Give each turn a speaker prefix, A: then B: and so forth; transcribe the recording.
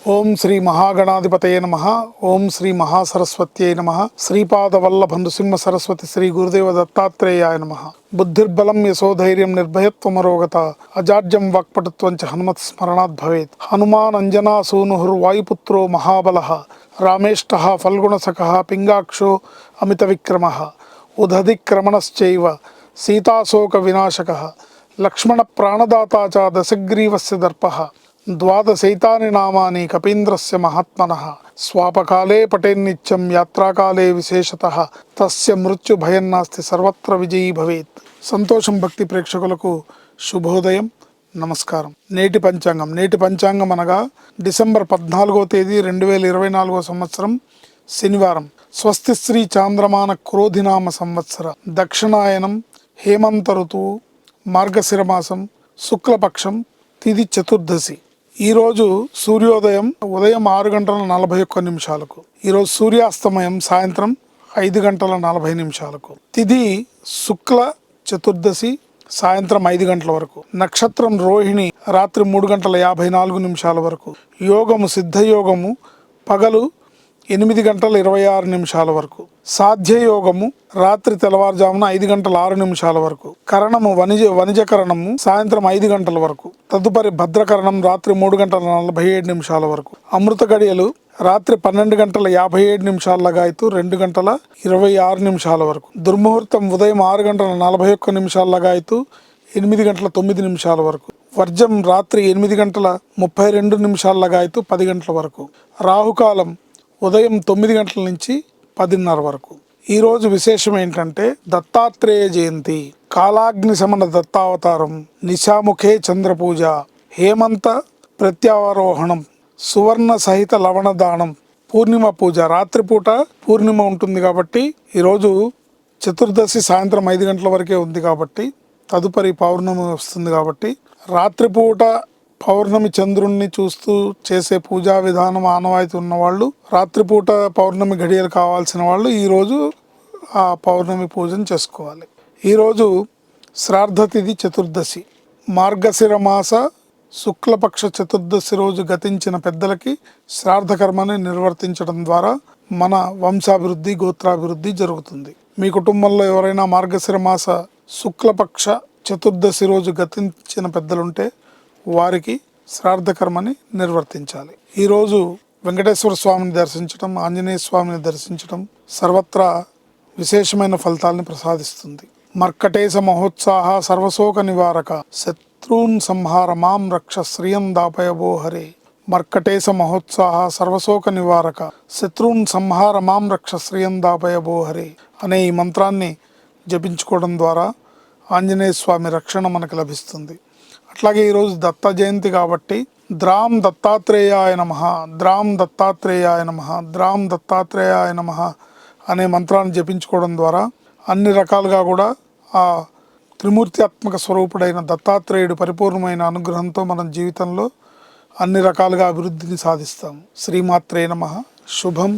A: ఓం శ్రీ మహాగణాధిపతయ నమః. ఓం శ్రీ మహాసరస్వత్యై నమః. శ్రీపాదవల్లభ నృసింహ సరస్వతి శ్రీ గురుదేవ దత్తాత్రేయాయ నమః. బుద్ధిర్బలం యశోధైర్యం నిర్భయత్వమరోగత అజాడ్యం వాక్పటుత్వం చ హనుమత్ స్మరణాత్ భవేత్. హనుమాన్ అంజనా సూనుర్వాయుపుత్రో మహాబలః రామేష్టః ఫల్గుణసఖః పింగాక్షో అమిత విక్రమః ఉదధిక్రమణశ్చైవ సీతాశోక వినాశకః లక్ష్మణ ప్రాణదాతా చ దశగ్రీవస్య దర్పః ద్వాదశైతాని నామాని కపీంద్రస్య మహాత్మనః స్వాపకాలే పఠేన్నిత్యం యాత్రాకాలే విశేషతః తస్య మృత్యు భయం నాస్తి సర్వత్ర విజయీ భవేత్. సంతోషం భక్తి ప్రేక్షకులకు శుభోదయం, నమస్కారం. నేటి పంచాంగం అనగా డిసెంబర్ 14వ తేదీ 2024 సంవత్సరం శనివారం. స్వస్తి శ్రీ చాంద్రమాన క్రోధినామ సంవత్సర దక్షిణాయనం హేమంత ఋతువు మార్గశిరమాసం శుక్లపక్షం తిథి చతుర్దశి. ఈరోజు సూర్యోదయం ఉదయం 6 గంటల 41 నిమిషాలకు. ఈరోజు సూర్యాస్తమయం సాయంత్రం 5 గంటల 40 నిమిషాలకు. తిథి శుక్ల చతుర్దశి సాయంత్రం 5 గంటల వరకు. నక్షత్రం రోహిణి రాత్రి 3 గంటల 54 నిమిషాల వరకు. యోగము సిద్ధయోగము పగలు 8 గంటల 26 నిమిషాల వరకు. సాధ్యయోగము రాత్రి తెల్లవారుజామున 5 గంటల 6 నిమిషాల వరకు. కరణము వణిజకరణము సాయంత్రం 5 గంటల వరకు. తదుపరి భద్రకరణం రాత్రి 3 గంటల 47 నిమిషాల వరకు. అమృత గడియలు రాత్రి 12 గంటల 57 నిమిషాల లగాయతు 2 గంటల 26 నిమిషాల వరకు. దుర్ముహూర్తం ఉదయం 6 గంటల 41 నిమిషాల లగాయతు 8 గంటల 9 నిమిషాల వరకు. వర్జం రాత్రి 8 గంటల 32 నిమిషాల లగాయతు 10 గంటల వరకు. రాహుకాలం ఉదయం 9 గంటల నుంచి 10:30 వరకు. ఈరోజు విశేషం ఏంటంటే దత్తాత్రేయ జయంతి, కాలాగ్ని శమన దత్తావతారం, నిశాముఖే చంద్రపూజ, హేమంత ప్రత్యావరోహణం, సువర్ణ సహిత లవణ దానం, పూర్ణిమ పూజ. రాత్రిపూట పూర్ణిమ ఉంటుంది కాబట్టి ఈరోజు చతుర్దశి సాయంత్రం 5 గంటల వరకే ఉంది కాబట్టి తదుపరి పౌర్ణమి వస్తుంది కాబట్టి రాత్రిపూట పౌర్ణమి చంద్రుణ్ణి చూస్తూ చేసే పూజా విధానం ఆనవాయితీ ఉన్నవాళ్ళు, రాత్రిపూట పౌర్ణమి గడియలు కావాల్సిన వాళ్ళు ఈరోజు ఆ పౌర్ణమి పూజను చేసుకోవాలి. ఈరోజు శ్రాద్ధ తిథి చతుర్దశి. మార్గశిర మాస శుక్లపక్ష చతుర్దశి రోజు గతించిన పెద్దలకి శ్రాద్ధ కర్మని నిర్వర్తించడం ద్వారా మన వంశాభివృద్ధి గోత్రాభివృద్ధి జరుగుతుంది. మీ కుటుంబంలో ఎవరైనా మార్గశిర మాస శుక్లపక్ష చతుర్దశి రోజు గతించిన పెద్దలుంటే వారికి శ్రాద్ధ కర్మని నిర్వర్తించాలి. ఈరోజు వెంకటేశ్వర స్వామిని దర్శించడం, ఆంజనేయ స్వామిని దర్శించడం సర్వత్రా విశేషమైన ఫలితాలని ప్రసాదిస్తుంది. మర్కటేశ మహోత్సాహ సర్వశోక నివారక శత్రూన్ సంహార మాం రక్ష శ్రియం దాపయబో హరే. మర్కటేశ మహోత్సాహ సర్వశోక నివారక శత్రూన్ సంహార మాం రక్ష శ్రియం దాపయబో హరే అనే ఈ మంత్రాన్ని జపించుకోవడం ద్వారా ఆంజనేయ స్వామి రక్షణ మనకు లభిస్తుంది. అట్లాగే ఈరోజు దత్త జయంతి కాబట్టి ద్రాం దత్తాత్రేయాయ నమః, ద్రాం దత్తాత్రేయాయ నమః, ద్రాం దత్తాత్రేయాయ నమః అనే మంత్రాన్ని జపించుకోవడం ద్వారా అన్ని రకాలుగా కూడా ఆ త్రిమూర్త్యాత్మక స్వరూపుడైన దత్తాత్రేయుడు పరిపూర్ణమైన అనుగ్రహంతో మన జీవితంలో అన్ని రకాలుగా అభివృద్ధిని సాధిస్తాం. శ్రీమాత్రే నమః. శుభం.